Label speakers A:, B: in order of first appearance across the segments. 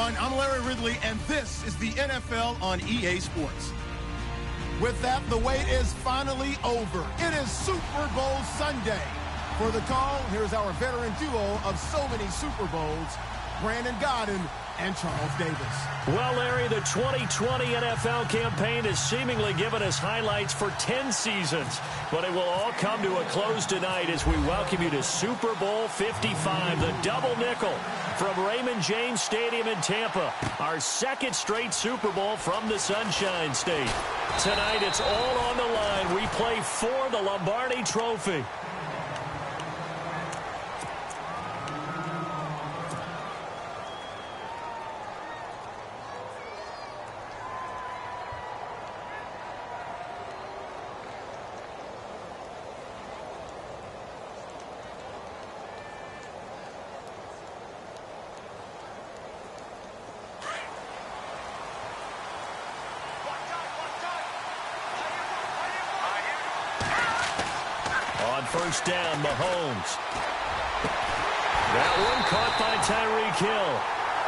A: everyone. I'm Larry Ridley, and this is the NFL on EA Sports. With that, the wait is finally over. It is Super Bowl Sunday. For the call, here's our veteran duo of so many Super Bowls, Brandon Godden and Charles Davis.
B: Well, Larry, the 2020 NFL campaign has seemingly given us highlights for 10 seasons, but it will all come to a close tonight as we welcome you to Super Bowl 55, the double nickel from Raymond James Stadium in Tampa, our second straight Super Bowl from the Sunshine State. Tonight, it's all on the line. We play for the Lombardi Trophy. First down, Mahomes. That one caught by Tyreek Hill.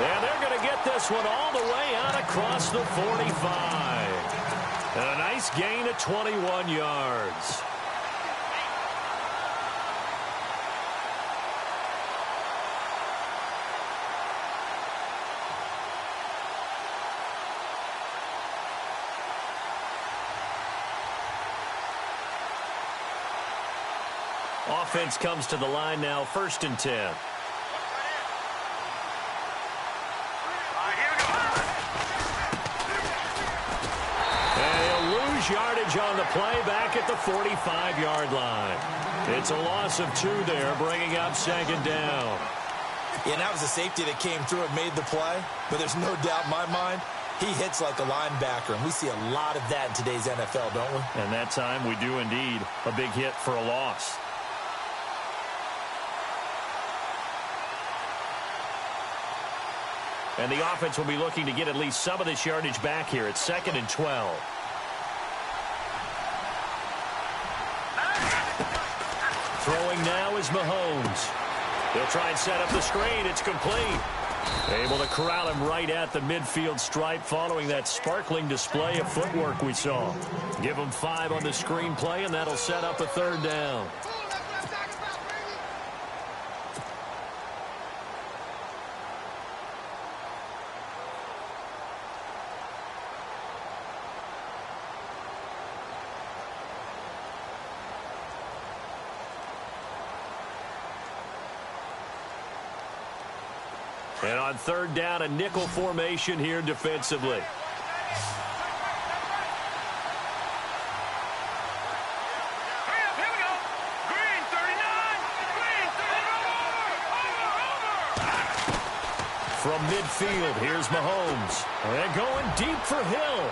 B: And they're going to get this one all the way out across the 45. And a nice gain of 21 yards. Offense comes to the line now, 1st and 10. And he'll lose yardage on the play back at the 45-yard line. It's a loss of 2 there, bringing up 2nd down.
C: Yeah, and that was a safety that came through and made the play. But there's no doubt in my mind, he hits like a linebacker, and we see a lot of that in today's NFL, don't we?
B: And that time we do indeed. A big hit for a loss. And the offense will be looking to get at least some of this yardage back here. It's 2nd and 12. Throwing now is Mahomes. He'll try and set up the screen. It's complete. Able to corral him right at the midfield stripe following that sparkling display of footwork we saw. Give him 5 on the screen play, and that'll set up a 3rd down. And on 3rd down, a nickel formation here defensively. From midfield, here's Mahomes. And going deep for Hill.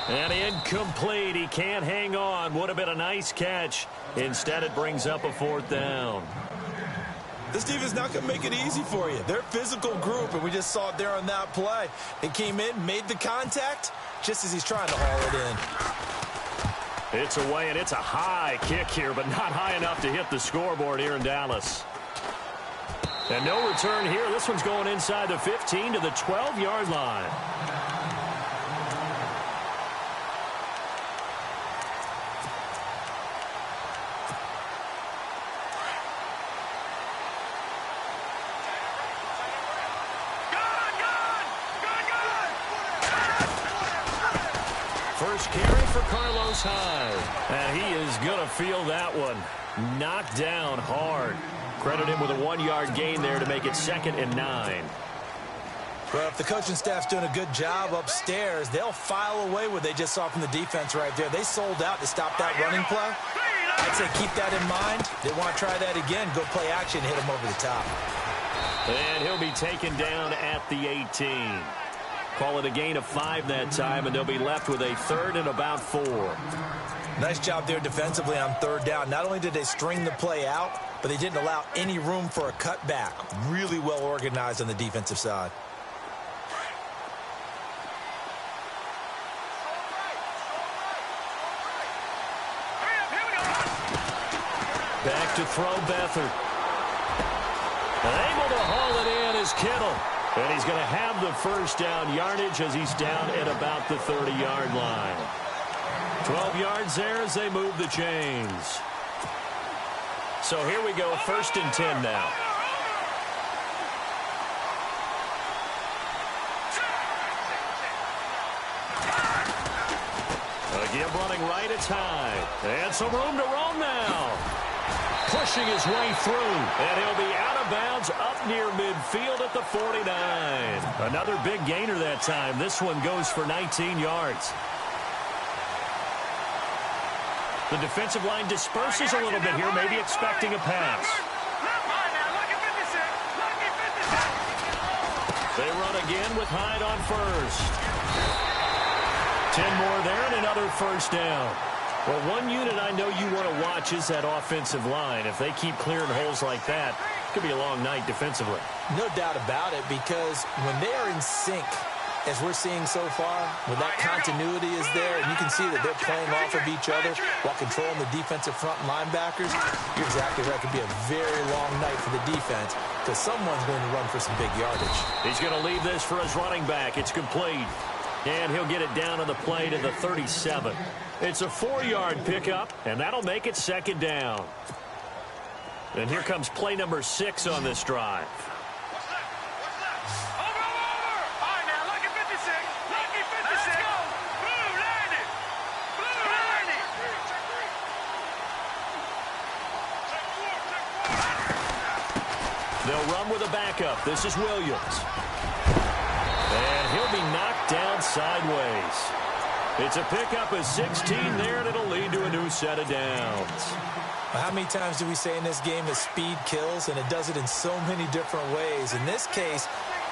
B: And incomplete. He can't hang on. Would have been a nice catch. Instead, it brings up a 4th down.
C: This defense is not going to make it easy for you. They're a physical group, and we just saw it there on that play. They came in, made the contact, just as he's trying to haul it in.
B: It's away, and it's a high kick here, but not high enough to hit the scoreboard here in Dallas. And no return here. This one's going inside the 15 to the 12-yard line. First carry for Carlos Hyde. And he is going to feel that one. Knocked down hard. Credit him with a 1-yard gain there to make it 2nd and 9.
C: Well, if the coaching staff's doing a good job upstairs, they'll file away what they just saw from the defense right there. They sold out to stop that running play. I'd say keep that in mind. They want to try that again. Go play action, hit him over the top.
B: And he'll be taken down at the 18. Call it a gain of 5 that time, and they'll be left with a 3rd and about 4.
C: Nice job there defensively on 3rd down. Not only did they string the play out, but they didn't allow any room for a cutback. Really well organized on the defensive side. Back to throw Beathard. And able to haul it in is Kittle.
B: And he's going to have the first down yardage as he's down at about the 30-yard line. 12 yards there as they move the chains. So here we go, 1st and 10 now. Again, running right, it's high. And some room to roam now. Pushing his way through. And he'll be out of bounds up near midfield at the 49. Another big gainer that time. This one goes for 19 yards. The defensive line disperses a little bit here, maybe expecting a pass. They run again with Hyde on first. 10 more there and another first down. Well, one unit I know you want to watch is that offensive line. If they keep clearing holes like that, it could be a long night defensively.
C: No doubt about it, because when they are in sync, as we're seeing so far, when that continuity is there, and you can see that they're playing off of each other while controlling the defensive front linebackers, you're exactly right. It could be a very long night for the defense because someone's going to run for some big yardage.
B: He's going to leave this for his running back. It's complete. And he'll get it down on the play to the 37. It's a 4-yard pickup, and that'll make it 2nd down. And here comes play number 6 on this drive. They'll run with a backup. This is Williams. And he'll be knocked down sideways. It's a pickup of 16 there, and it'll lead to a new set of downs.
C: How many times do we say in this game that speed kills, and it does it in so many different ways? In this case,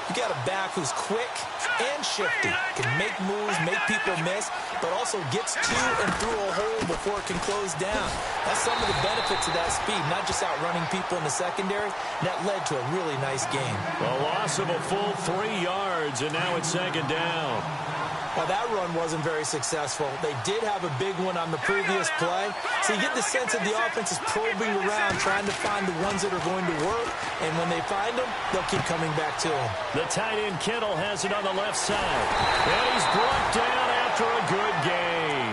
C: you got a back who's quick and shifty, can make moves, make people miss, but also gets to and through a hole before it can close down. That's some of the benefits of that speed, not just outrunning people in the secondary. That led to a really nice game.
B: A loss of a full 3 yards, and now it's 2nd down.
C: Well, that run wasn't very successful. They did have a big one on the previous play. So you get the sense that the offense is probing around, trying to find the ones that are going to work. And when they find them, they'll keep coming back to them.
B: The tight end Kittle has it on the left side. And he's brought down after a good gain.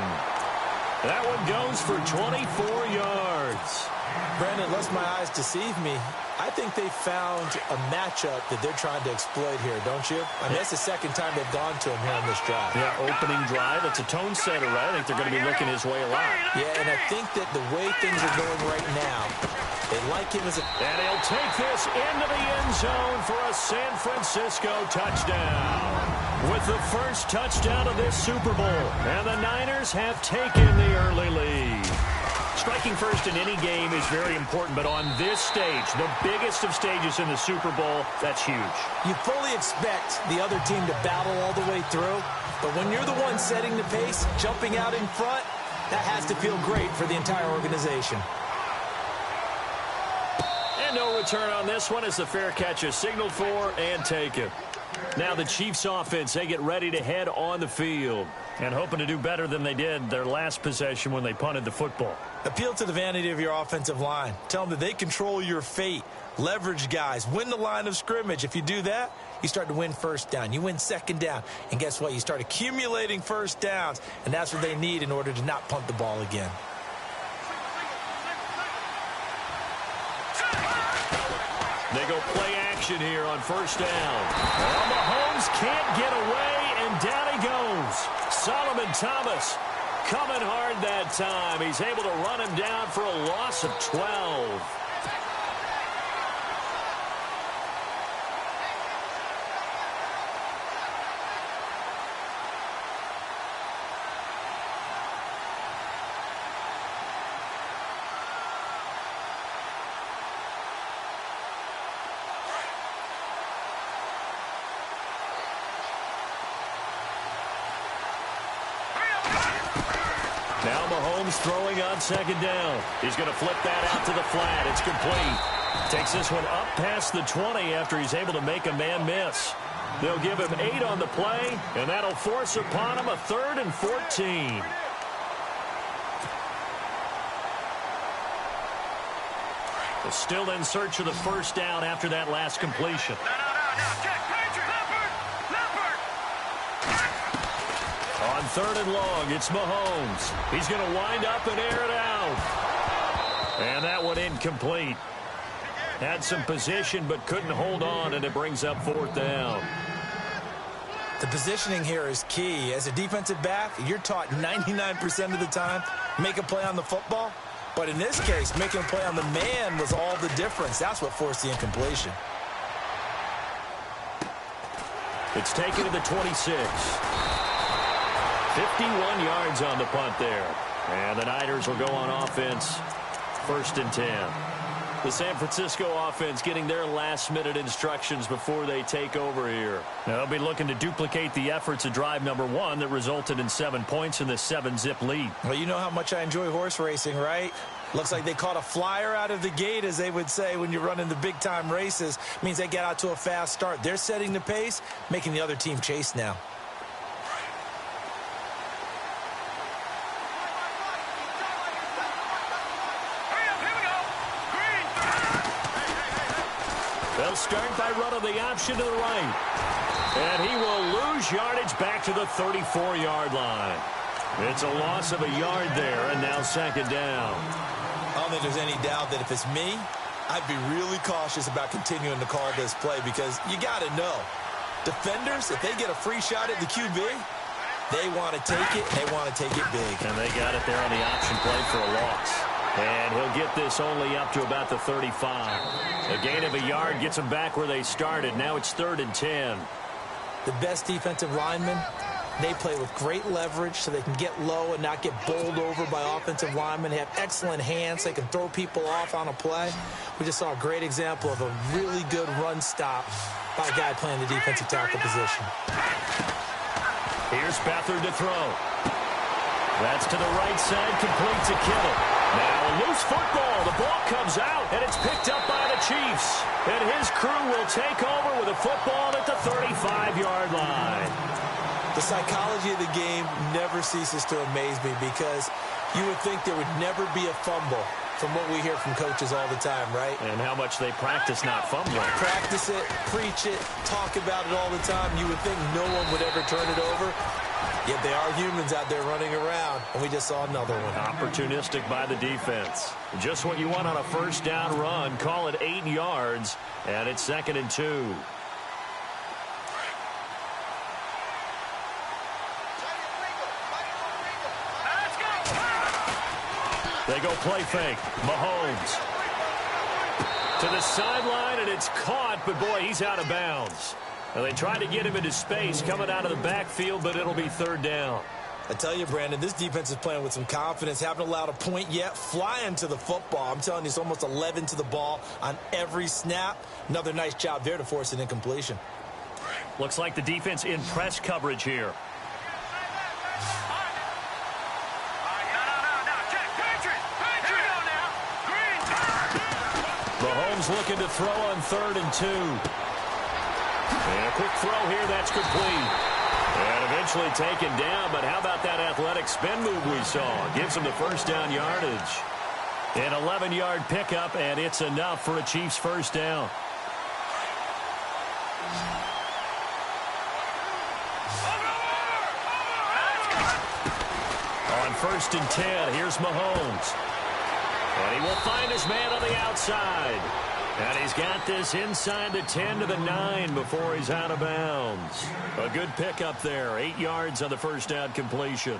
B: That one goes for 24 yards.
C: Brandon, lest my eyes deceive me, I think they found a matchup that they're trying to exploit here, don't you? I mean, that's the 2nd time they've gone to him here on this drive.
B: Yeah, opening drive. It's a tone setter, right? I think they're going to be looking his way a lot.
C: Yeah, and I think that the way things are going right now, they like him as a...
B: And he'll take this into the end zone for a San Francisco touchdown. With the first touchdown of this Super Bowl, and the Niners have taken the early lead. Striking first in any game is very important, but on this stage, the biggest of stages in the Super Bowl, that's huge.
C: You fully expect the other team to battle all the way through, but when you're the one setting the pace, jumping out in front, that has to feel great for the entire organization.
B: And no return on this one as the fair catch is signaled for and taken. Now the Chiefs offense, they get ready to head on the field and hoping to do better than they did their last possession when they punted the football.
C: Appeal to the vanity of your offensive line. Tell them that they control your fate. Leverage guys. Win the line of scrimmage. If you do that, you start to win first down. You win 2nd down. And guess what? You start accumulating first downs. And that's what they need in order to not punt the ball again.
B: They go play action here on first down. Well, Mahomes can't get away, and down he goes. Solomon Thomas coming hard that time. He's able to run him down for a loss of 12. Now Mahomes throwing on 2nd down. He's going to flip that out to the flat. It's complete. Takes this one up past the 20 after he's able to make a man miss. They'll give him 8 on the play, and that'll force upon him a 3rd and 14. Still in search of the first down after that last completion.
D: No. Check.
B: On 3rd and long, it's Mahomes. He's going to wind up and air it out. And that one incomplete. Had some position but couldn't hold on, and it brings up 4th down.
C: The positioning here is key. As a defensive back, you're taught 99% of the time, make a play on the football. But in this case, making a play on the man was all the difference. That's what forced the incompletion.
B: It's taken to the 26. 51 yards on the punt there. And the Niners will go on offense, 1st and 10. The San Francisco offense getting their last-minute instructions before they take over here. Now, they'll be looking to duplicate the efforts of drive number 1 that resulted in 7 points in the 7-zip lead.
C: Well, you know how much I enjoy horse racing, right? Looks like they caught a flyer out of the gate, as they would say when you're running the big-time races. Means they get out to a fast start. They're setting the pace, making the other team chase now.
B: They'll start by running the option to the right. And he will lose yardage back to the 34-yard line. It's a loss of a yard there, and now 2nd down.
C: I don't think there's any doubt that if it's me, I'd be really cautious about continuing to call this play because you got to know, defenders, if they get a free shot at the QB, they want to take it, and they want to take it big.
B: And they got it there on the option play for a loss. And he'll get this only up to about the 35. A gain of a yard gets them back where they started. Now it's 3rd and 10.
C: The best defensive linemen, they play with great leverage so they can get low and not get bowled over by offensive linemen. They have excellent hands. They can throw people off on a play. We just saw a great example of a really good run stop by a guy playing the defensive tackle position.
B: Here's Beathard to throw. That's to the right side, complete to Kittle. Now a loose football. The ball comes out, and it's picked up by the Chiefs. And his crew will take over with a football at the 35-yard line.
C: The psychology of the game never ceases to amaze me because you would think there would never be a fumble from what we hear from coaches all the time, right?
B: And how much they practice not fumbling.
C: Practice it, preach it, talk about it all the time. You would think no one would ever turn it over. Yet they are humans out there running around, and we just saw another one.
B: Opportunistic by the defense. Just what you want on a 1st down run. Call it 8 yards, and it's 2nd and 2. They go play fake. Mahomes to the sideline, and it's caught, but boy, he's out of bounds. Well, they tried to get him into space coming out of the backfield, but it'll be 3rd down.
C: I tell you, Brandon, this defense is playing with some confidence. Haven't allowed a point yet. Flying to the football. I'm telling you, it's almost 11 to the ball on every snap. Another nice job there to force an incompletion.
B: Looks like the defense in press coverage here. Mahomes looking to throw on 3rd and 2. And a quick throw here, that's complete. And eventually taken down, but how about that athletic spin move we saw? Gives him the 1st down yardage. An 11-yard pickup, and it's enough for a Chiefs 1st down. On 1st and 10, here's Mahomes. And he will find his man on the outside. And he's got this inside the 10 to the 9 before he's out of bounds. A good pickup there. 8 yards on the 1st down completion.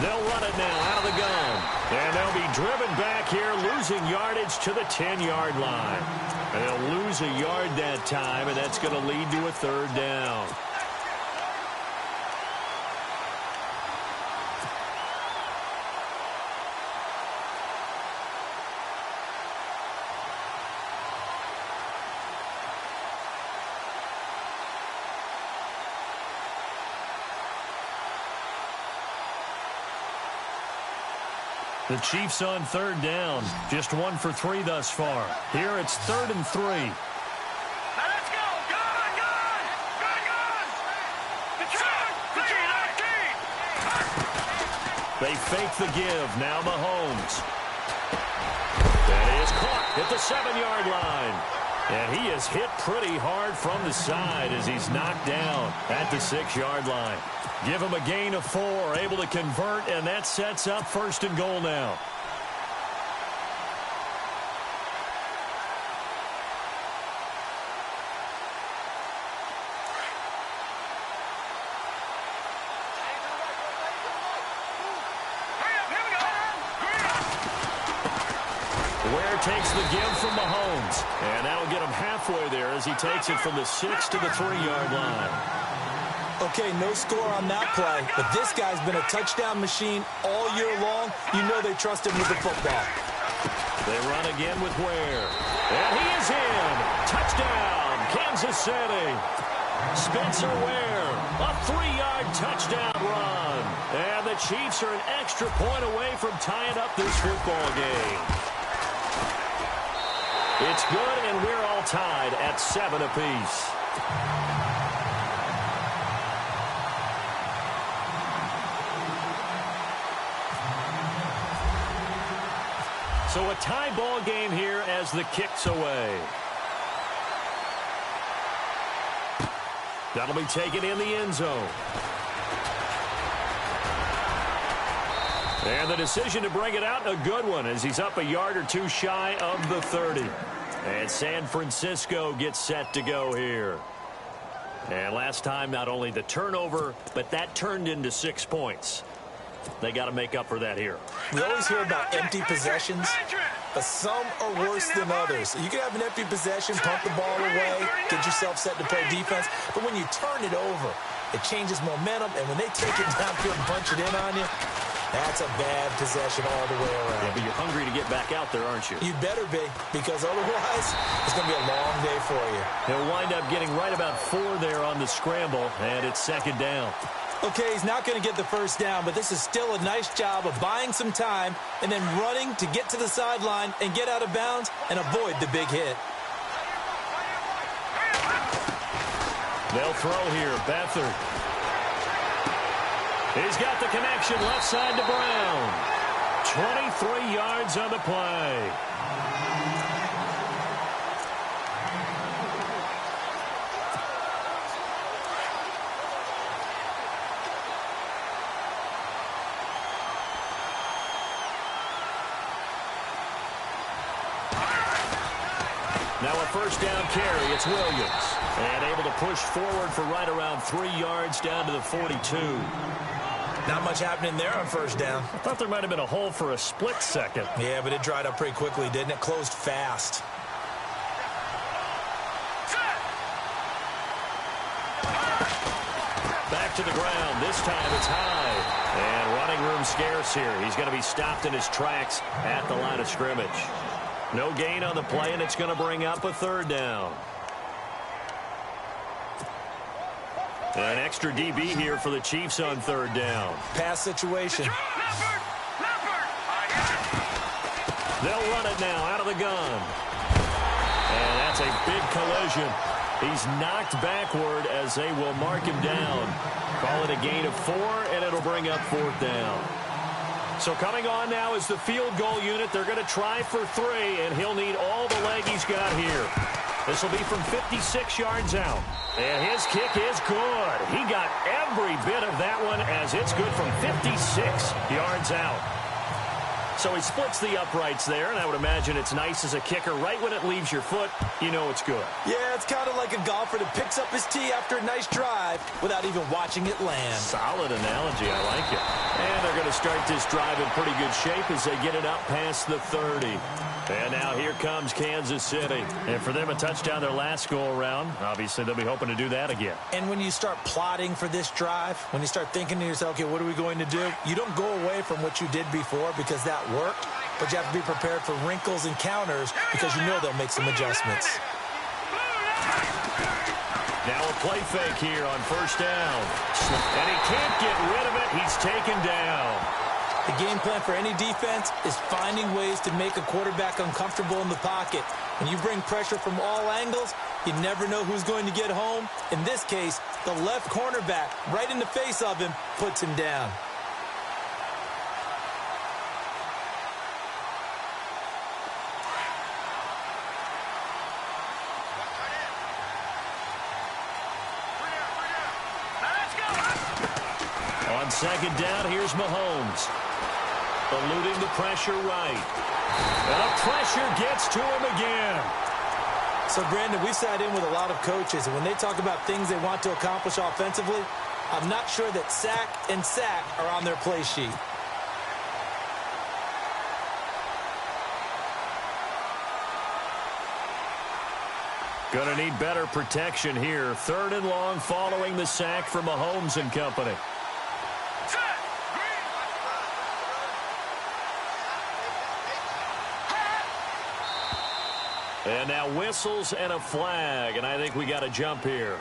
B: They'll run it now out of the gun. And they'll be driven back here, losing yardage to the 10-yard line. And they'll lose a yard that time, and that's going to lead to a 3rd down. The Chiefs on 3rd down. Just 1 for 3 thus far. Here it's 3rd and 3.
D: Let's go! Gun! Gun! Gun! Gun! The truck!
B: They fake the give. Now Mahomes. And he is caught at the 7-yard line. And he is hit pretty hard from the side as he's knocked down at the 6-yard line. Give him a gain of 4, able to convert, and that sets up 1st and goal now. Takes the give from Mahomes. And that'll get him halfway there as he takes it from the 6 to the 3-yard line.
C: Okay, no score on that play, but this guy's been a touchdown machine all year long. You know they trust him with the football.
B: They run again with Ware. And he is in. Touchdown, Kansas City. Spencer Ware, a 3-yard touchdown run. And the Chiefs are an extra point away from tying up this football game. It's good, and we're all tied at 7 apiece. So a tie ball game here as the kick's away. That'll be taken in the end zone. And the decision to bring it out, a good one, as he's up a yard or two shy of the 30. And San Francisco gets set to go here. And last time, not only the turnover, but that turned into 6 points. They got to make up for that here.
C: We always hear about empty possessions, but some are worse than others. You can have an empty possession, pump the ball away, get yourself set to play defense, but when you turn it over, it changes momentum, and when they take it downfield and punch it in on you, that's a bad possession all the way around.
B: Yeah, but you're hungry to get back out there, aren't you?
C: You better be, because otherwise it's going to be a long day for you.
B: He'll wind up getting right about 4 there on the scramble, and it's 2nd down.
C: Okay, he's not going to get the first down, but this is still a nice job of buying some time and then running to get to the sideline and get out of bounds and avoid the big hit.
B: They'll throw here. Beathard. He's got the connection left side to Brown. 23 yards on the play. Now a first down carry. It's Williams. And able to push forward for right around 3 yards down to the 42.
C: Not much happening there on first down.
B: I thought there might have been a hole for a split second.
C: Yeah, but it dried up pretty quickly, didn't it? Closed fast.
B: Back to the ground. This time it's high. And running room scarce here. He's going to be stopped in his tracks at the line of scrimmage. No gain on the play, and it's going to bring up a 3rd down. An extra DB here for the Chiefs on 3rd down.
C: Pass situation.
B: They'll run it now out of the gun. And that's a big collision. He's knocked backward as they will mark him down. Call it a gain of 4, and it'll bring up 4th down. So coming on now is the field goal unit. They're going to try for 3, and he'll need all the leg he's got here. This will be from 56 yards out. And his kick is good. He got every bit of that one as it's good from 56 yards out. So he splits the uprights there, and I would imagine it's nice as a kicker. Right when it leaves your foot, you know it's good.
C: Yeah, it's kind of like a golfer that picks up his tee after a nice drive without even watching it land.
B: Solid analogy. I like it. And they're going to start this drive in pretty good shape as they get it up past the 30. And now here comes Kansas City. And for them, a touchdown their last go-around. Obviously, they'll be hoping to do that again.
C: And when you start plotting for this drive, when you start thinking to yourself, okay, what are we going to do? You don't go away from what you did before because that worked, but you have to be prepared for wrinkles and counters because you know they'll make some adjustments.
B: Now a play fake here on first down. And he can't get rid of it. He's taken down.
C: The game plan for any defense is finding ways to make a quarterback uncomfortable in the pocket. When you bring pressure from all angles, you never know who's going to get home. In this case, the left cornerback, right in the face of him, puts him down.
B: second down, here's Mahomes. Eluding the pressure right. And the pressure gets to him again.
C: So, Brandon, we've sat in with a lot of coaches, and when they talk about things they want to accomplish offensively, I'm not sure that sack and sack are on their play sheet.
B: Going to need better protection here. 3rd and long following the sack for Mahomes and company. And now whistles and a flag, and I think we got a jump here.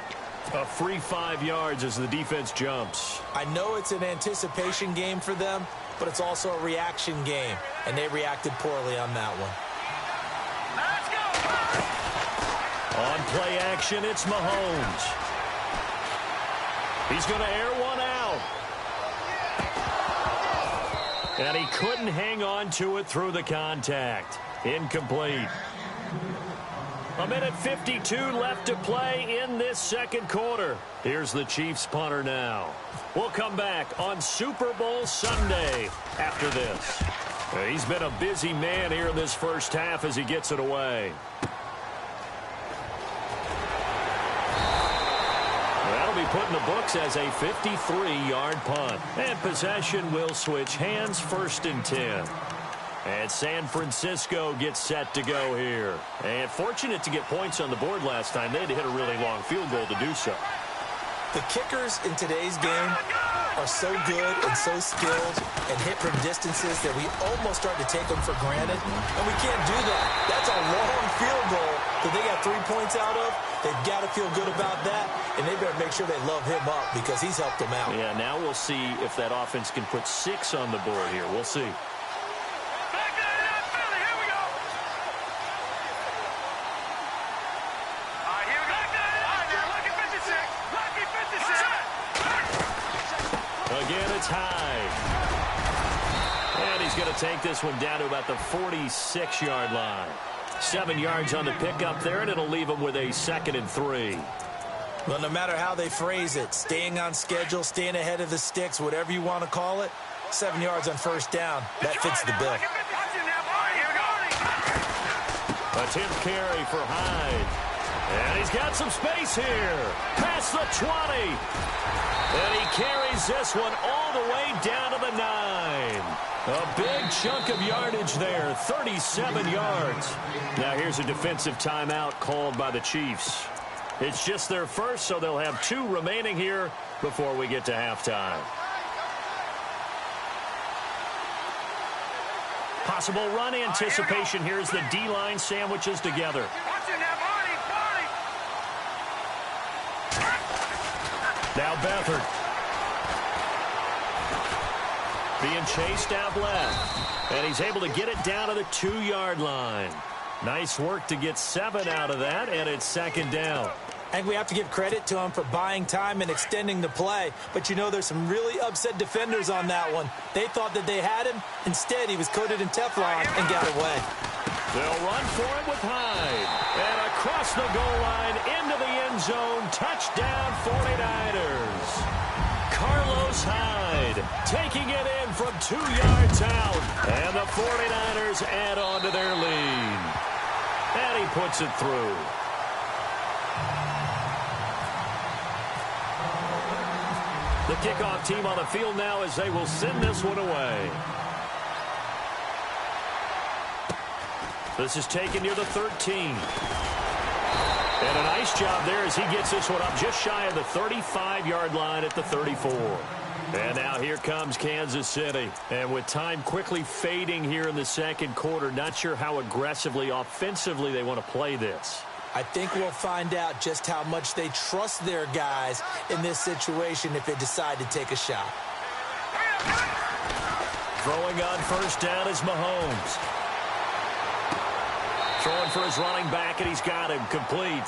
B: A free 5 yards as the defense jumps.
C: I know it's an anticipation game for them, but it's also a reaction game, and they reacted poorly on that one.
B: On play action, it's Mahomes. He's going to air one out. And he couldn't hang on to it through the contact. Incomplete. 1:52 left to play in this second quarter. Here's the Chiefs punter now. We'll come back on Super Bowl Sunday after this. He's been a busy man here in this first half as he gets it away. That'll be put in the books as a 53-yard punt. And possession will switch hands, 1st and 10. And San Francisco gets set to go here. And fortunate to get points on the board last time. They had to hit a really long field goal to do so.
C: The kickers in today's game are so good and so skilled and hit from distances that we almost start to take them for granted. And we can't do that. That's a long field goal that they got 3 points out of. They've got to feel good about that, and they better make sure they love him up because he's helped them out.
B: Yeah, now we'll see if that offense can put 6 on the board here. We'll see. Again, it's Hyde. And he's going to take this one down to about the 46-yard line. 7 yards on the pickup there, and it'll leave him with a 2nd and 3.
C: Well, no matter how they phrase it, staying on schedule, staying ahead of the sticks, whatever you want to call it, 7 yards on 1st down, that fits the bill.
B: A 10th carry for Hyde. And he's got some space here. Past the 20. And he carries this one all the way down to the 9. A big chunk of yardage there, 37 yards. Now here's a defensive timeout called by the Chiefs. It's just their first, so they'll have 2 remaining here before we get to halftime. Possible run anticipation here as the D-line sandwiches together. Now Beathard. Being chased out left. And he's able to get it down to the 2-yard line. Nice work to get 7 out of that, and it's 2nd down.
C: I think we have to give credit to him for buying time and extending the play. But, you know, there's some really upset defenders on that one. They thought that they had him. Instead, he was coated in Teflon and got away.
B: They'll run for it with Hyde. And across the goal line, into the end zone. Touchdown, 49ers. Carlos Hyde taking it in from 2 yards out. And the 49ers add on to their lead. And he puts it through. The kickoff team on the field now as they will send this one away. This is taken near the 13. And a nice job there as he gets this one up just shy of the 35-yard line at the 34. And now here comes Kansas City. And with time quickly fading here in the second quarter, not sure how aggressively, offensively they want to play this.
C: I think we'll find out just how much they trust their guys in this situation if they decide to take a shot.
B: Throwing on 1st down is Mahomes. Throwing for his running back, and he's got him complete.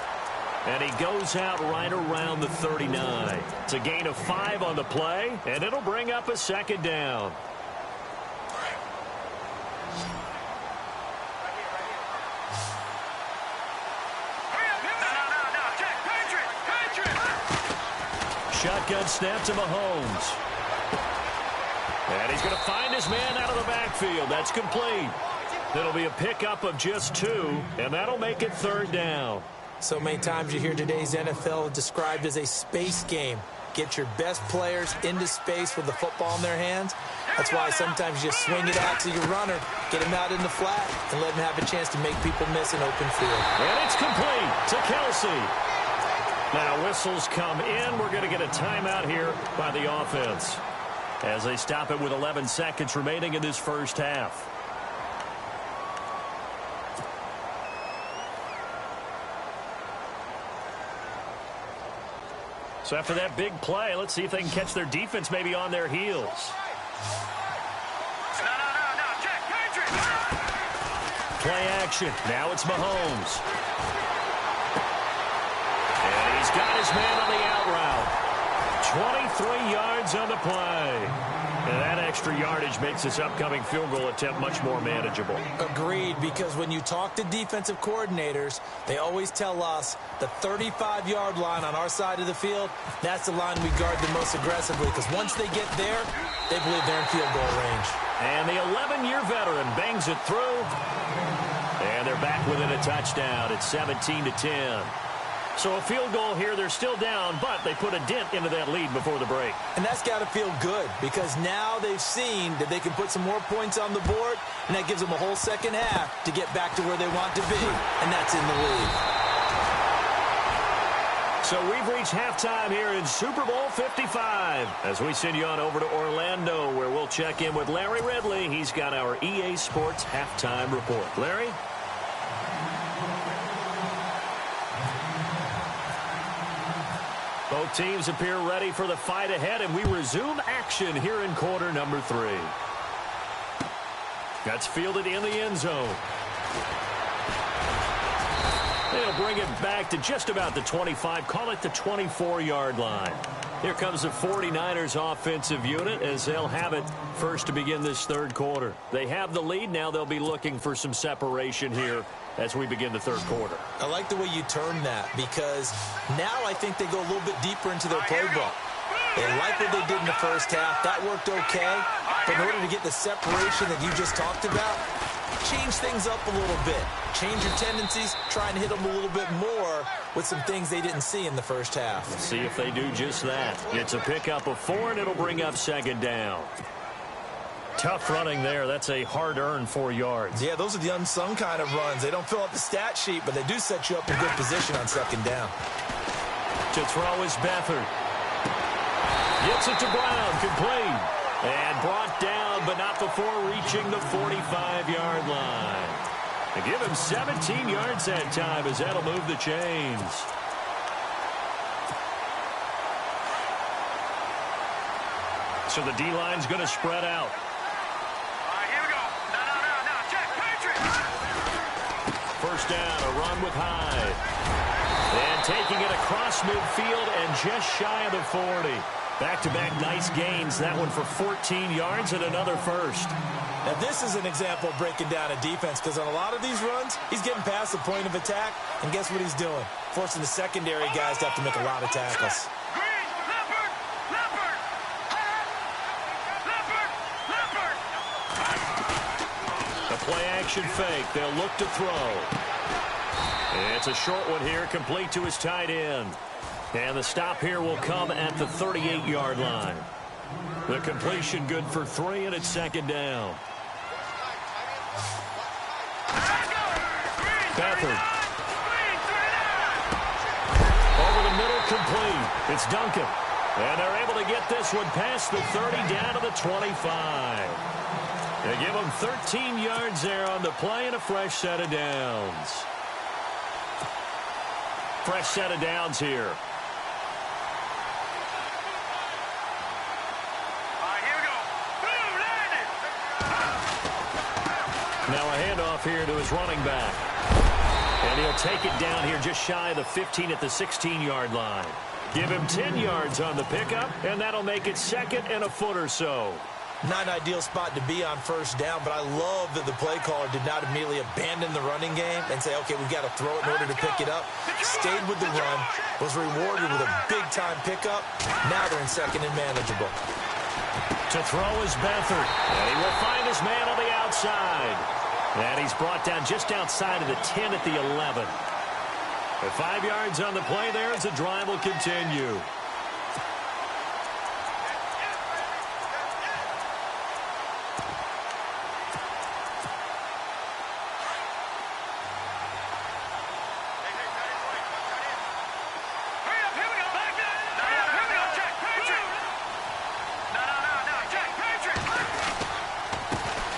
B: And he goes out right around the 39. It's a gain of 5 on the play, and it'll bring up a 2nd down. Shotgun snap to Mahomes. And he's going to find his man out of the backfield. That's complete. It'll be a pickup of just 2, and that'll make it 3rd down.
C: So many times you hear today's NFL described as a space game. Get your best players into space with the football in their hands. That's why sometimes you just swing it out to your runner, get him out in the flat, and let him have a chance to make people miss an open field.
B: And it's complete to Kelsey. Now whistles come in. We're going to get a timeout here by the offense as they stop it with 11 seconds remaining in this first half. So after that big play, let's see if they can catch their defense maybe on their heels. Play action. Now it's Mahomes. And he's got his man on the out route. 23 yards on the play. And that extra yardage makes this upcoming field goal attempt much more manageable.
C: Agreed, because when you talk to defensive coordinators, they always tell us the 35-yard line on our side of the field, that's the line we guard the most aggressively, because once they get there, they believe they're in field goal range.
B: And the 11-year veteran bangs it through. And they're back within a touchdown. It's 17-10. So a field goal here, they're still down, but they put a dent into that lead before the break.
C: And that's got to feel good, because now they've seen that they can put some more points on the board, and that gives them a whole second half to get back to where they want to be, and that's in the lead.
B: So we've reached halftime here in Super Bowl 55 as we send you on over to Orlando, where we'll check in with Larry Ridley. He's got our EA Sports halftime report. Larry? Both teams appear ready for the fight ahead, and we resume action here in quarter number 3. That's fielded in the end zone. They'll bring it back to just about the 25, call it the 24-yard line. Here comes the 49ers offensive unit as they'll have it first to begin this third quarter. They have the lead. Now they'll be looking for some separation here as we begin the third quarter.
C: I like the way you term that, because now I think they go a little bit deeper into their playbook. They like what they did in the first half. That worked okay. But in order to get the separation that you just talked about, change things up a little bit. Change your tendencies, try and hit them a little bit more with some things they didn't see in the first half.
B: Let's see if they do just that. It's a pickup of 4, and it'll bring up second down. Tough running there. That's a hard-earned 4 yards.
C: Yeah, those are the unsung kind of runs. They don't fill out the stat sheet, but they do set you up in good position on second down.
B: To throw is Beathard. Gets it to Brown, complete. And brought down, but not before reaching the 45-yard line. They give him 17 yards that time as that'll move the chains. So the D-line's going to spread out.
D: Here we go. No. Check, Patriots.
B: First down, a run with Hyde. And taking it across midfield and just shy of the 40. Back-to-back nice gains. That one for 14 yards and another first.
C: Now, this is an example of breaking down a defense, because on a lot of these runs, he's getting past the point of attack, and guess what he's doing? Forcing the secondary guys to have to make a lot of tackles.
B: A play-action fake. They'll look to throw. It's a short one here, complete to his tight end. And the stop here will come at the 38-yard line. The completion good for 3, and it's second down. Beathard. Over the middle, complete. It's Duncan. And they're able to get this one past the 30 down to the 25. They give them 13 yards there on the play and a fresh set of downs. Fresh set of downs here. Now a handoff here to his running back. And he'll take it down here just shy of the 15 at the 16-yard line. Give him 10 yards on the pickup, and that'll make it second and a foot or so.
C: Not an ideal spot to be on first down, but I love that the play caller did not immediately abandon the running game and say, okay, we've got to throw it in order to pick it up. Stayed with the run, was rewarded with a big-time pickup. Now they're in second and manageable.
B: To throw is Beathard. And he will find his man on the outside. And he's brought down just outside of the 10 at the 11. With 5 yards on the play there as the drive will continue.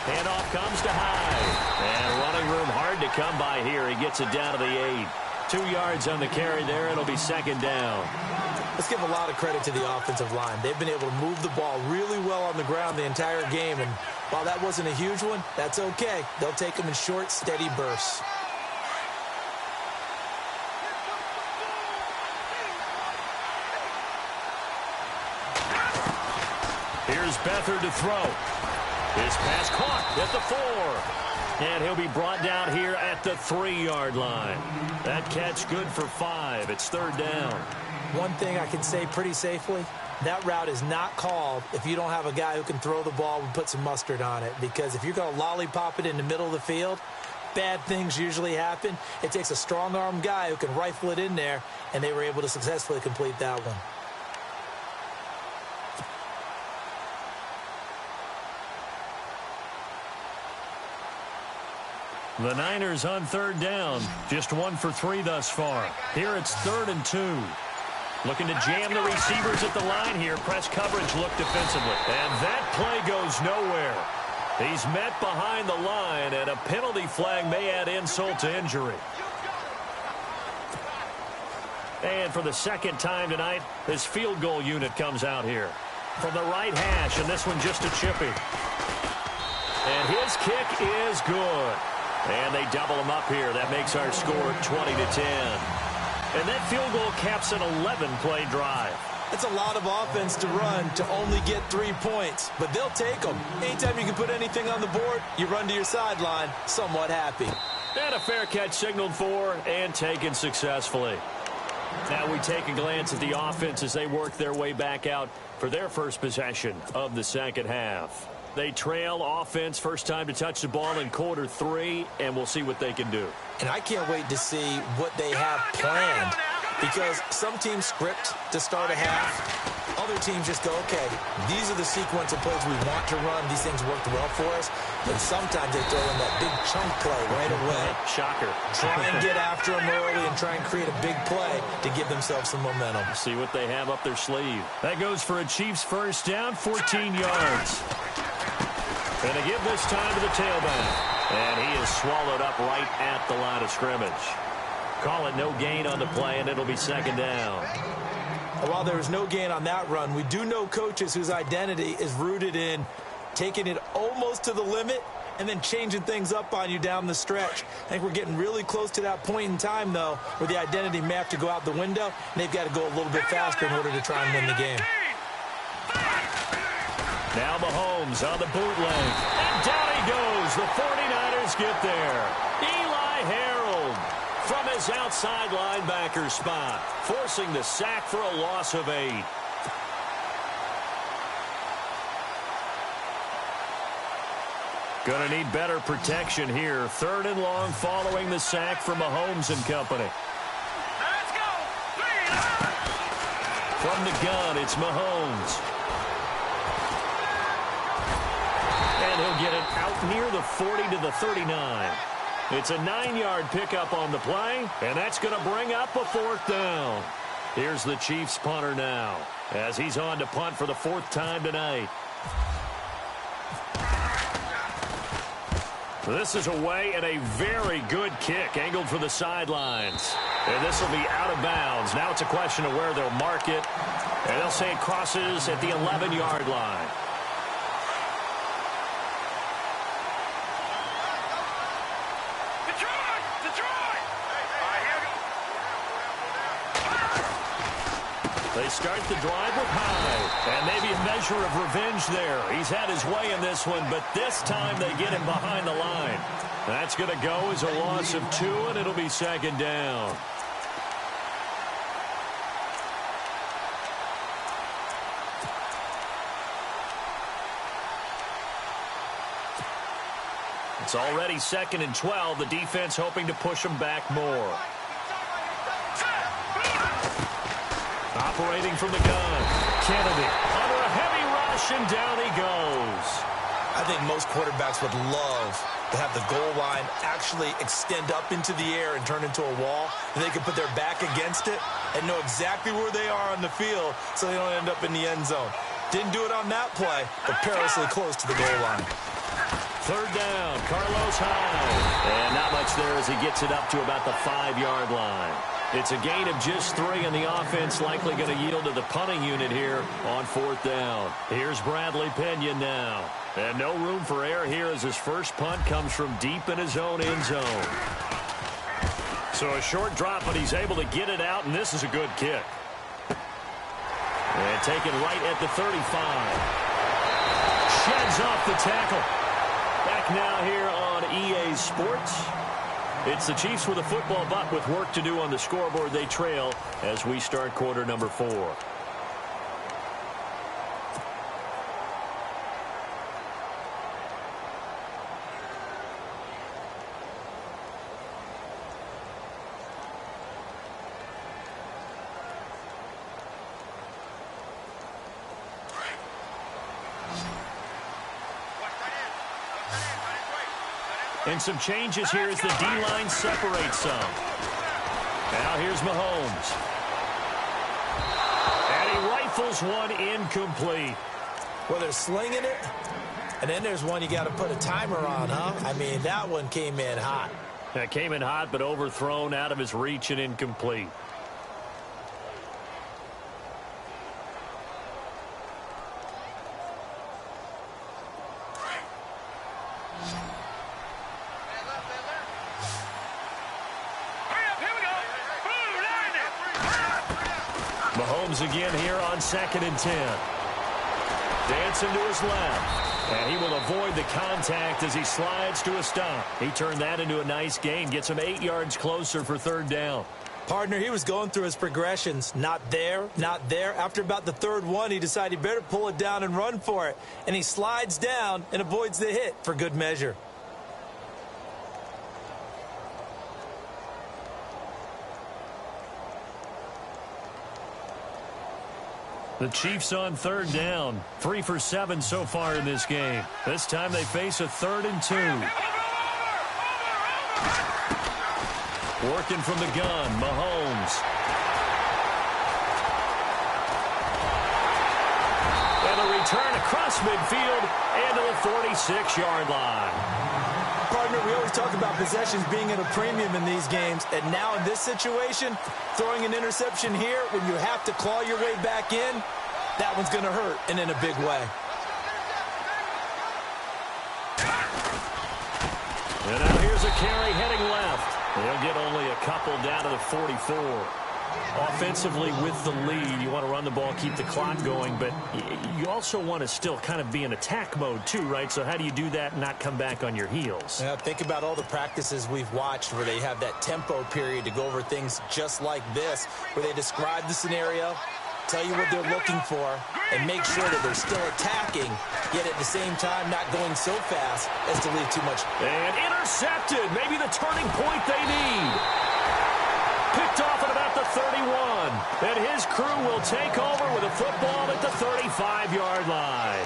D: Handoff
B: comes to Hyde. And running room hard to come by here. He gets it down to the 8. 2 yards on the carry there. It'll be second down.
C: Let's give a lot of credit to the offensive line. They've been able to move the ball really well on the ground the entire game. And while that wasn't a huge one, that's okay. They'll take them in short, steady bursts.
B: Here's Beathard to throw. His pass caught at the 4. And he'll be brought down here at the 3-yard line. That catch good for 5. It's third down.
C: One thing I can say pretty safely, that route is not called if you don't have a guy who can throw the ball and put some mustard on it. Because if you're going to lollipop it in the middle of the field, bad things usually happen. It takes a strong-arm guy who can rifle it in there, and they were able to successfully complete that one.
B: The Niners on third down. Just 1 for 3 thus far. Here it's 3rd and 2. Looking to jam the receivers at the line here. Press coverage look defensively. And that play goes nowhere. He's met behind the line, and a penalty flag may add insult to injury. And for the second time tonight, this field goal unit comes out here. From the right hash, and this one just a chippy. And his kick is good. And they double him up here. That makes our score 20-10. And that field goal caps an 11-play drive.
C: That's a lot of offense to run to only get 3 points. But they'll take them. Anytime you can put anything on the board, you run to your sideline somewhat happy.
B: And a fair catch signaled for and taken successfully. Now we take a glance at the offense as they work their way back out for their first possession of the second half. They trail offense, first time to touch the ball in quarter 3, and we'll see what they can do.
C: And I can't wait to see what they have planned, because some teams script to start a half. Other teams just go, okay, these are the sequence of plays we want to run. These things worked well for us. But sometimes they throw in that big chunk play right away.
B: Shocker.
C: Try and get after them early and try and create a big play to give themselves some momentum.
B: See what they have up their sleeve. That goes for a Chiefs first down, 14 yards. And they give this time to the tailback. And he is swallowed up right at the line of scrimmage. Call it no gain on the play, and it'll be second down.
C: While there was no gain on that run, we do know coaches whose identity is rooted in taking it almost to the limit and then changing things up on you down the stretch. I think we're getting really close to that point in time, though, where the identity may have to go out the window, and they've got to go a little bit faster in order to try and win the game.
B: Now Mahomes on the bootleg. And down he goes. The 49ers get there. Eli Harold from his outside linebacker spot, forcing the sack for a loss of 8. Going to need better protection here. 3rd and long following the sack from Mahomes and company.
D: Let's go.
B: From the gun, it's Mahomes. And he'll get it out near the 40 to the 39. It's a 9-yard pickup on the play, and that's going to bring up a 4th down. Here's the Chiefs punter now, as he's on to punt for the 4th time tonight. This is away and a very good kick angled for the sidelines. And this will be out of bounds. Now it's a question of where they'll mark it. And they'll say it crosses at the 11-yard line. They start the drive with Hyde, and maybe a measure of revenge there. He's had his way in this one, but this time they get him behind the line. That's going to go as a loss of 2, and it'll be second down. It's already 2nd and 12. The defense hoping to push them back more. Operating from the gun. Kennedy under a heavy rush, and down he goes.
C: I think most quarterbacks would love to have the goal line actually extend up into the air and turn into a wall, and they can put their back against it and know exactly where they are on the field so they don't end up in the end zone. Didn't do it on that play, but perilously close to the goal line.
B: 3rd down, Carlos Hyde. And not much there as he gets it up to about the 5-yard line. It's a gain of just 3, and the offense likely going to yield to the punting unit here on 4th down. Here's Bradley Pena now. And no room for error here as his first punt comes from deep in his own end zone. So a short drop, but he's able to get it out, and this is a good kick. And taken right at the 35. Sheds off the tackle. Back now here on EA Sports. It's the Chiefs with a football, but with work to do on the scoreboard. They trail as we start quarter number 4. And some changes here as the D-line separates some. Now here's Mahomes. And he rifles one incomplete.
C: Well, they're slinging it, and then there's one you got to put a timer on, huh? I mean, that one came in hot.
B: That came in hot, but overthrown out of his reach and incomplete. Mahomes again here on 2nd and 10. Dancing to his left. And he will avoid the contact as he slides to a stop. He turned that into a nice gain. Gets him 8 yards closer for 3rd down.
C: Partner, he was going through his progressions. Not there, not there. After about the 3rd one, he decided he better pull it down and run for it. And he slides down and avoids the hit for good measure.
B: The Chiefs on 3rd down. 3 for 7 so far in this game. This time they face a 3rd and 2. Working from the gun, Mahomes. And a return across midfield and to the 46-yard line.
C: Partner, we always talk about possessions being at a premium in these games, and now in this situation, throwing an interception here when you have to claw your way back in, that one's going to hurt, and in a big way.
B: And now here's a carry heading left. They'll get only a couple down to the 44. Offensively with the lead, you want to run the ball, keep the clock going, but you also want to still kind of be in attack mode too, right? So how do you do that and not come back on your heels?
C: Yeah, think about all the practices we've watched where they have that tempo period to go over things just like this, where they describe the scenario, tell you what they're looking for, and make sure that they're still attacking, yet at the same time not going so fast as to leave too much.
B: And intercepted, maybe the turning point they need. Picked off at about the 31. And his crew will take over with a football at the 35-yard line.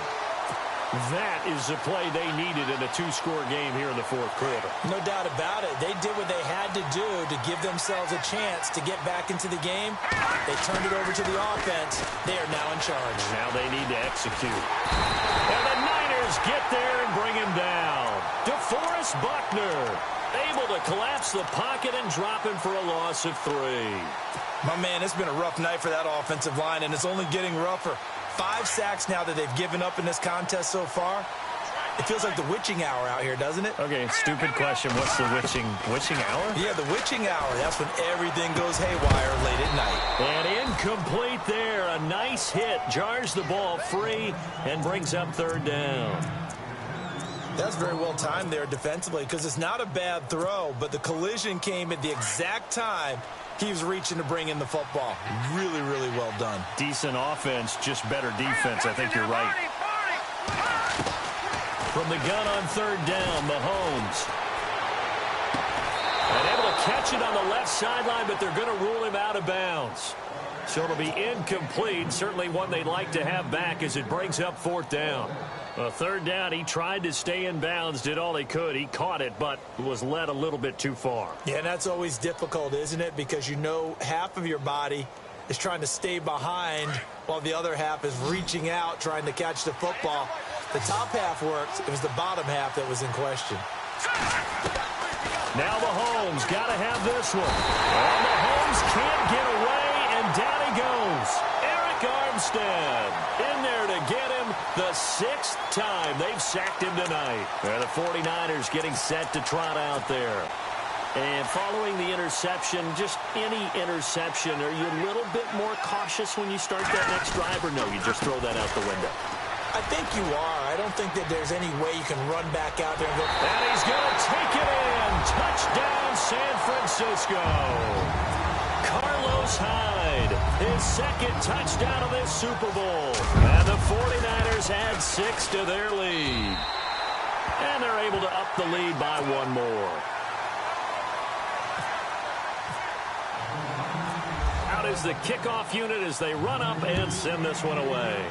B: That is the play they needed in a 2-score game here in the 4th quarter.
C: No doubt about it. They did what they had to do to give themselves a chance to get back into the game. They turned it over to the offense. They are now in charge.
B: Now they need to execute. And the Niners get there and bring him down. DeForest Buckner able to collapse the pocket and drop him for a loss of 3.
C: My man, it's been a rough night for that offensive line, and it's only getting rougher. 5 sacks now that they've given up in this contest so far. It feels like the witching hour out here, doesn't it?
B: Okay, stupid question. What's the witching hour?
C: Yeah, the witching hour. That's when everything goes haywire late at night.
B: And incomplete there. A nice hit. Jars the ball free and brings up 3rd down.
C: That's very well timed there defensively because it's not a bad throw, but the collision came at the exact time he was reaching to bring in the football. Really, really well done.
B: Decent offense, just better defense. I think you're right. From the gun on third down, Mahomes. And able to catch it on the left sideline, but they're going to rule him out of bounds. So it'll be incomplete. Certainly one they'd like to have back as it brings up fourth down. Third down, he tried to stay in bounds, did all he could. He caught it, but was led a little bit too far.
C: Yeah, and that's always difficult, isn't it? Because you know half of your body is trying to stay behind while the other half is reaching out, trying to catch the football. The top half worked. It was the bottom half that was in question.
B: Now Mahomes got to have this one. And Mahomes can't get away, and down he goes. Eric Armstead in there to get him the 6th time they've sacked him tonight. And the 49ers getting set to trot out there. And following the interception, just any interception, are you a little bit more cautious when you start that next drive, or no, you just throw that out the window?
C: I think you are. I don't think that there's any way you can run back out there and go.
B: And he's going to take it in. Touchdown, San Francisco. Carlos Hyde, his 2nd touchdown of this Super Bowl. And the 49ers add 6 to their lead. And they're able to up the lead by 1 more. Out is the kickoff unit as they run up and send this one away.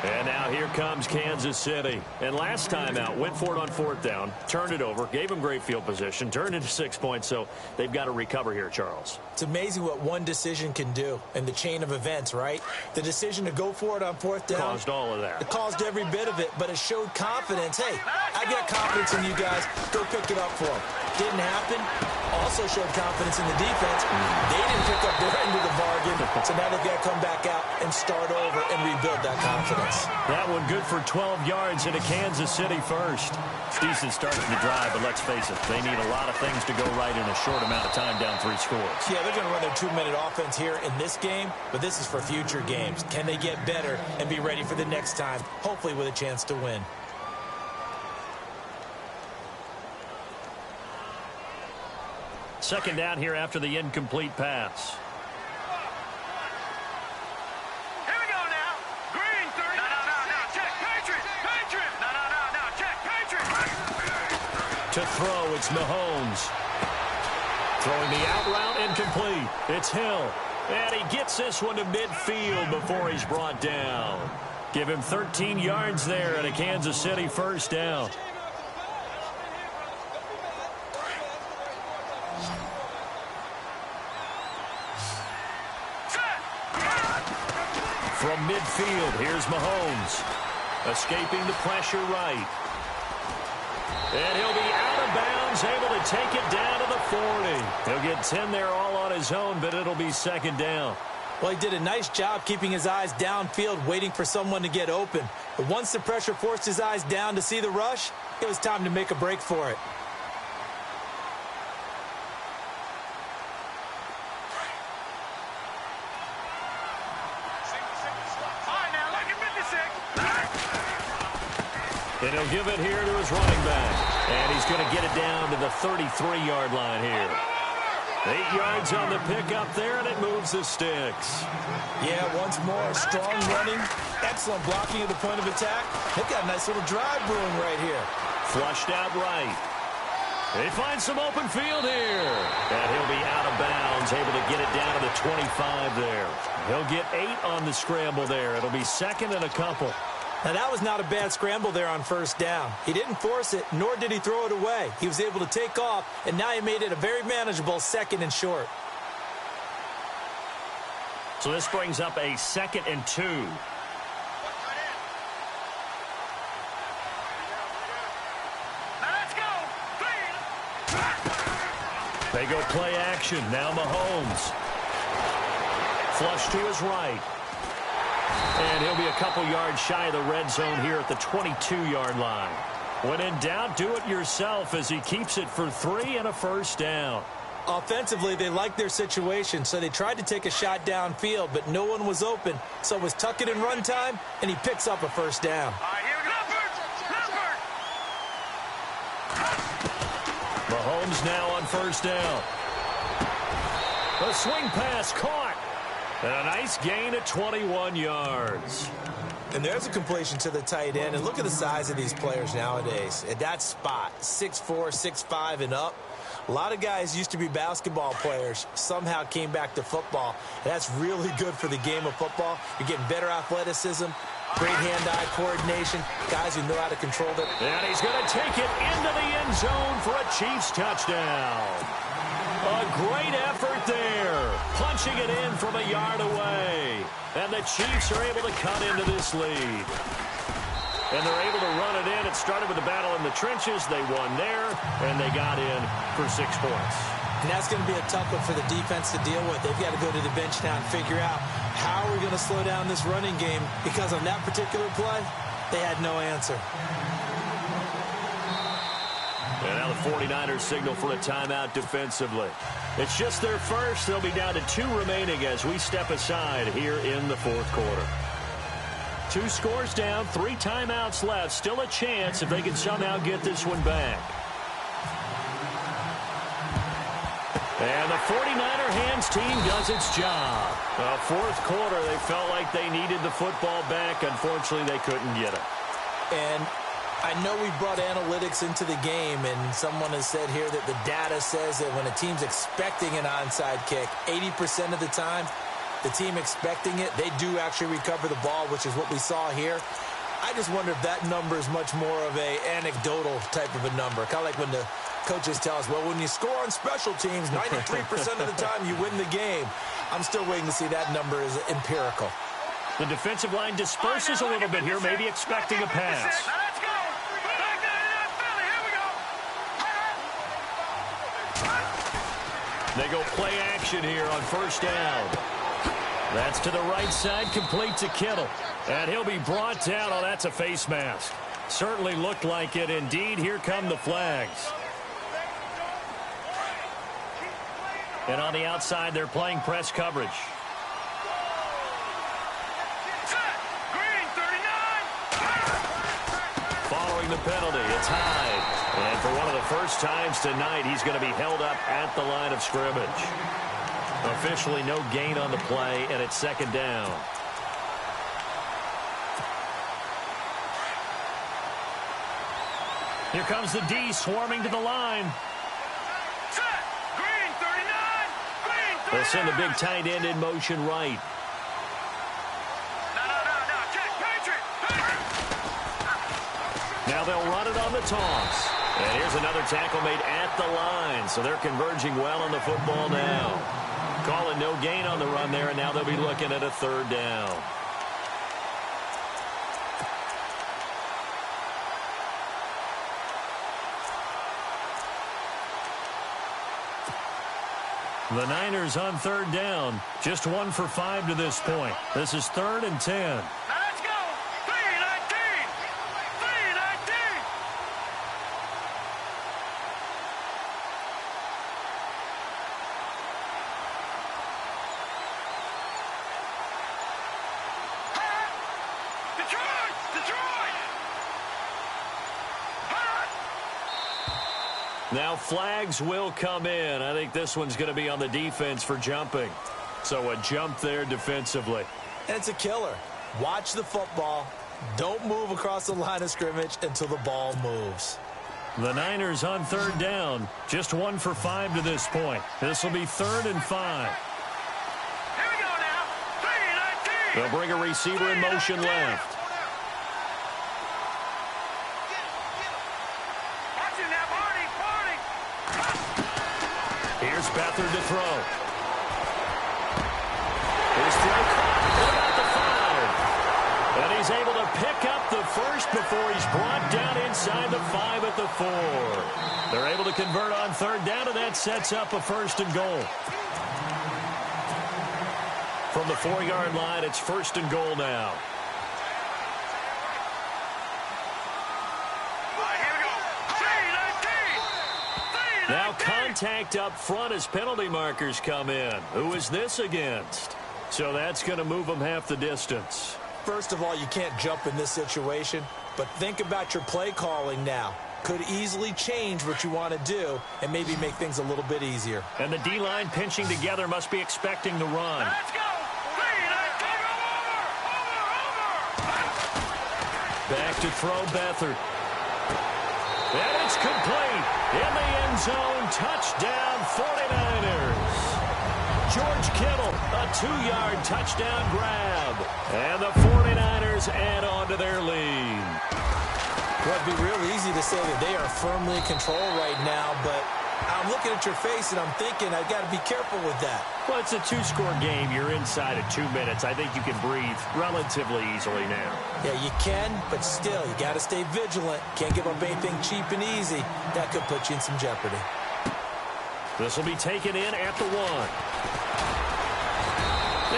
B: And now here comes Kansas City. And last time out, went for it on 4th down, turned it over, gave them great field position, turned into 6 points, so they've got to recover here, Charles.
C: It's amazing what one decision can do in the chain of events, right? The decision to go for it on 4th down.
B: Caused all of that.
C: It caused every bit of it, but it showed confidence. Hey, I got confidence in you guys. Go pick it up for them. Didn't happen. Also showed confidence in the defense. They didn't pick up their end of the bargain, so now they've got to come back out and start over and rebuild that confidence.
B: That one good for 12 yards into Kansas City first. Decent start to the drive, but let's face it, they need a lot of things to go right in a short amount of time down 3 scores.
C: Yeah, they're going to run their 2-minute offense here in this game, but this is for future games. Can they get better and be ready for the next time, hopefully with a chance to win?
B: Second down here after the incomplete pass.
D: Here we go now. Green 30. No. Check. Patriot. No. Check. Patriot.
B: To throw, it's Mahomes. Throwing the out route, incomplete. It's Hill. And he gets this one to midfield before he's brought down. Give him 13 yards there and a Kansas City first down. From midfield, here's Mahomes. Escaping the pressure right. And he'll be out of bounds, able to take it down to the 40. He'll get 10 there all on his own, but it'll be second down.
C: Well, he did a nice job keeping his eyes downfield, waiting for someone to get open. But once the pressure forced his eyes down to see the rush, it was time to make a break for it.
B: And he'll give it here to his running back. And he's going to get it down to the 33-yard line here. 8 yards on the pickup there, and it moves the sticks.
C: Yeah, once more, strong running, excellent blocking at the point of attack. They've got a nice little drive brewing right here.
B: Flushed out right. They find some open field here. And he'll be out of bounds, able to get it down to the 25 there. He'll get 8 on the scramble there. It'll be second and a couple.
C: Now, that was not a bad scramble there on first down. He didn't force it, nor did he throw it away. He was able to take off, and now he made it a very manageable second and short.
B: So this brings up a 2nd and 2.
D: Now let's go. 3.
B: They go play action. Now Mahomes. Flush to his right. And he'll be a couple yards shy of the red zone here at the 22-yard line. When in doubt, do it yourself as he keeps it for 3 and a first down.
C: Offensively, they liked their situation, so they tried to take a shot downfield, but no one was open. So it was tuck it in run time, and he picks up a first down.
D: All right, here we go.
B: Mahomes now on first down. A swing pass caught. And a nice gain of 21 yards.
C: And there's a completion to the tight end. And look at the size of these players nowadays. At that spot, 6'4", 6'5", and up. A lot of guys used to be basketball players, somehow came back to football. And that's really good for the game of football. You're getting better athleticism, great hand-eye coordination, guys who know how to control it.
B: And he's going to take it into the end zone for a Chiefs touchdown. A great effort there, punching it in from a yard away. And the Chiefs are able to cut into this lead. And they're able to run it in. It started with a battle in the trenches. They won there, and they got in for 6 points.
C: And that's going to be a tough one for the defense to deal with. They've got to go to the bench now and figure out how are we going to slow down this running game, because on that particular play, they had no answer.
B: And now the 49ers signal for a timeout defensively. It's just their first. They'll be down to 2 remaining as we step aside here in the 4th quarter. 2 scores down, 3 timeouts left. Still a chance if they can somehow get this one back. And the 49er hands team does its job. 4th quarter, they felt like they needed the football back. Unfortunately, they couldn't get it.
C: And I know we brought analytics into the game, and someone has said here that the data says that when a team's expecting an onside kick, 80% of the time, the team expecting it, they do actually recover the ball, which is what we saw here. I just wonder if that number is much more of a anecdotal type of a number. Kind of like when the coaches tell us, well, when you score on special teams, 93% of the time you win the game. I'm still waiting to see that number is empirical.
B: The defensive line disperses a little bit here, maybe expecting a pass.
D: Now let's go. Back to Philly. Here we go.
B: They go play action here on 1st down. That's to the right side, complete to Kittle. And he'll be brought down. Oh, that's a face mask. Certainly looked like it. Indeed, here come the flags. And on the outside, they're playing press coverage.
D: Green, 39.
B: Following the penalty, it's Hyde. And for one of the first times tonight, he's going to be held up at the line of scrimmage. Officially no gain on the play, and it's 2nd down. Here comes the D swarming to the line.
D: Set. Green, 39. Green, 39.
B: They'll send the big tight end in motion right.
D: No. Check. Patriot.
B: Now they'll run it on the toss. And here's another tackle made at the line. So they're converging well on the football now. Calling no gain on the run there, and now they'll be looking at a 3rd down. The Niners on 3rd down. Just 1 for 5 to this point. This is 3rd and 10.
D: Now let's go. 3-19. 3-19. Detroit.
B: Now flags will come in. I think this one's going to be on the defense for jumping. So a jump there defensively.
C: And it's a killer. Watch the football. Don't move across the line of scrimmage until the ball moves.
B: The Niners on 3rd down. Just 1 for 5 to this point. This will be 3rd and 5.
D: Here we go now. 3-19.
B: They'll bring a receiver in motion left. Here's Beathard to throw. His throw caught. What about the 5? And he's able to pick up the first before he's brought down inside the 5 at the 4. They're able to convert on 3rd down, and that sets up a 1st and goal. From the 4-yard line, it's 1st and goal now. Now contact up front as penalty markers come in. Who is this against? So that's going to move them half the distance.
C: First of all, you can't jump in this situation, but think about your play calling now. Could easily change what you want to do and maybe make things a little bit easier.
B: And the D-line pinching together must be expecting the run.
D: Let's go.
B: Back to throw Beathard. And it's complete. In the end zone, touchdown 49ers. George Kittle, a 2-yard touchdown grab. And the 49ers add on to their lead.
C: Well, it'd be real easy to say that they are firmly in control right now, but I'm looking at your face and I'm thinking I've got to be careful with that.
B: Well, it's a 2-score game. You're inside of 2 minutes. I think you can breathe relatively easily now.
C: Yeah, you can, but still, you got to stay vigilant. Can't give up anything cheap and easy. That could put you in some jeopardy.
B: This will be taken in at the 1.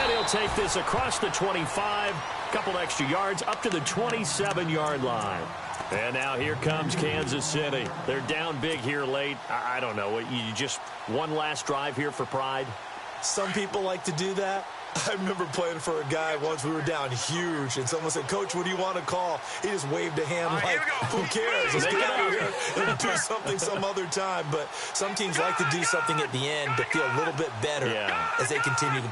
B: And he'll take this across the 25. Couple extra yards up to the 27-yard line. And now here comes Kansas City. They're down big here late. I don't know. You just one last drive here for pride?
C: Some people like to do that. I remember playing for a guy once. We were down huge, and someone said, "Coach, what do you want to call?" He just waved a hand like, who cares? Let's get out of here and do something some other time. But some teams like to do something at the end to feel a little bit better as they continue to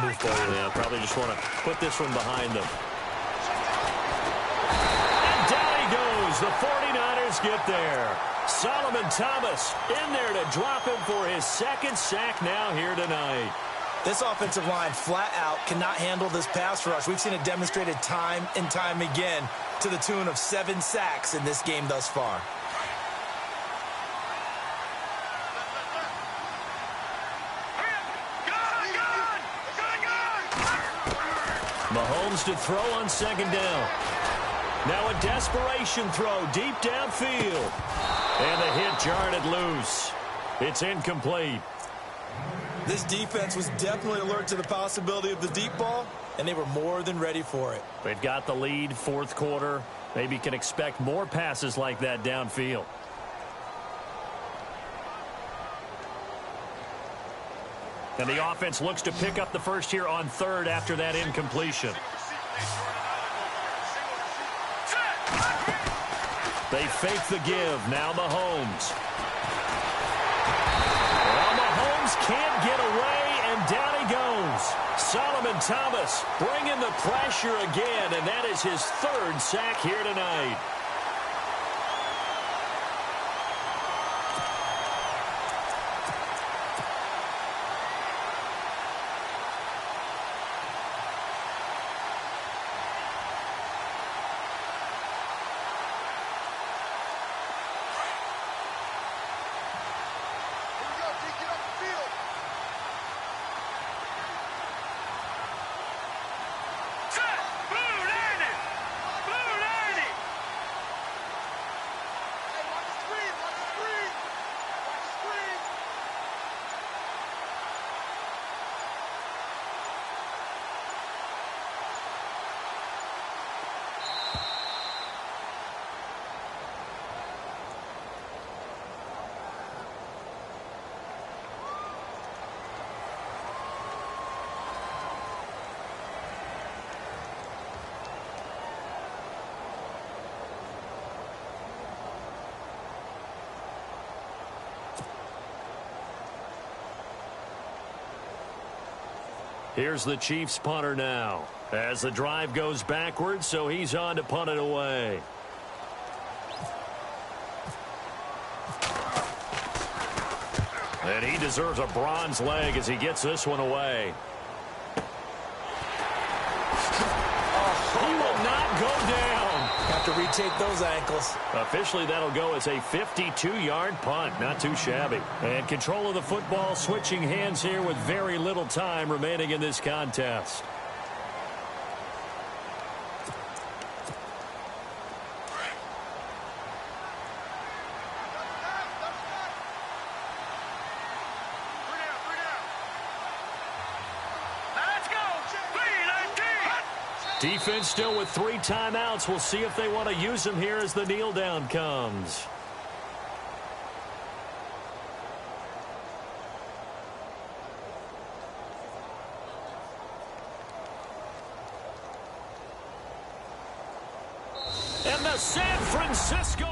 C: move forward.
B: Yeah, probably just want to put this one behind them. And down he goes. The 49ers get there. Solomon Thomas in there to drop him for his second sack now here tonight.
C: This offensive line flat out cannot handle this pass rush. We've seen it demonstrated time and time again to the tune of 7 sacks in this game thus far.
B: Mahomes to throw on second down. Now a desperation throw deep downfield. And the hit jarred it loose. It's incomplete.
C: This defense was definitely alert to the possibility of the deep ball, and they were more than ready for it.
B: They've got the lead, fourth quarter. Maybe can expect more passes like that downfield. And the offense looks to pick up the first here on third after that incompletion. They fake the give. Now Mahomes. Well, Mahomes can't get away, and down he goes. Solomon Thomas bringing the pressure again, and that is his third sack here tonight. Here's the Chiefs punter now as the drive goes backwards, so he's on to punt it away. And he deserves a bronze leg as he gets this one away. He will not go down.
C: Have to retake those ankles.
B: Officially, that'll go as a 52-yard punt. Not too shabby. And control of the football switching hands here with very little time remaining in this contest. Defense still with 3 timeouts. We'll see if they want to use them here as the kneel down comes. And the San Francisco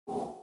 A: you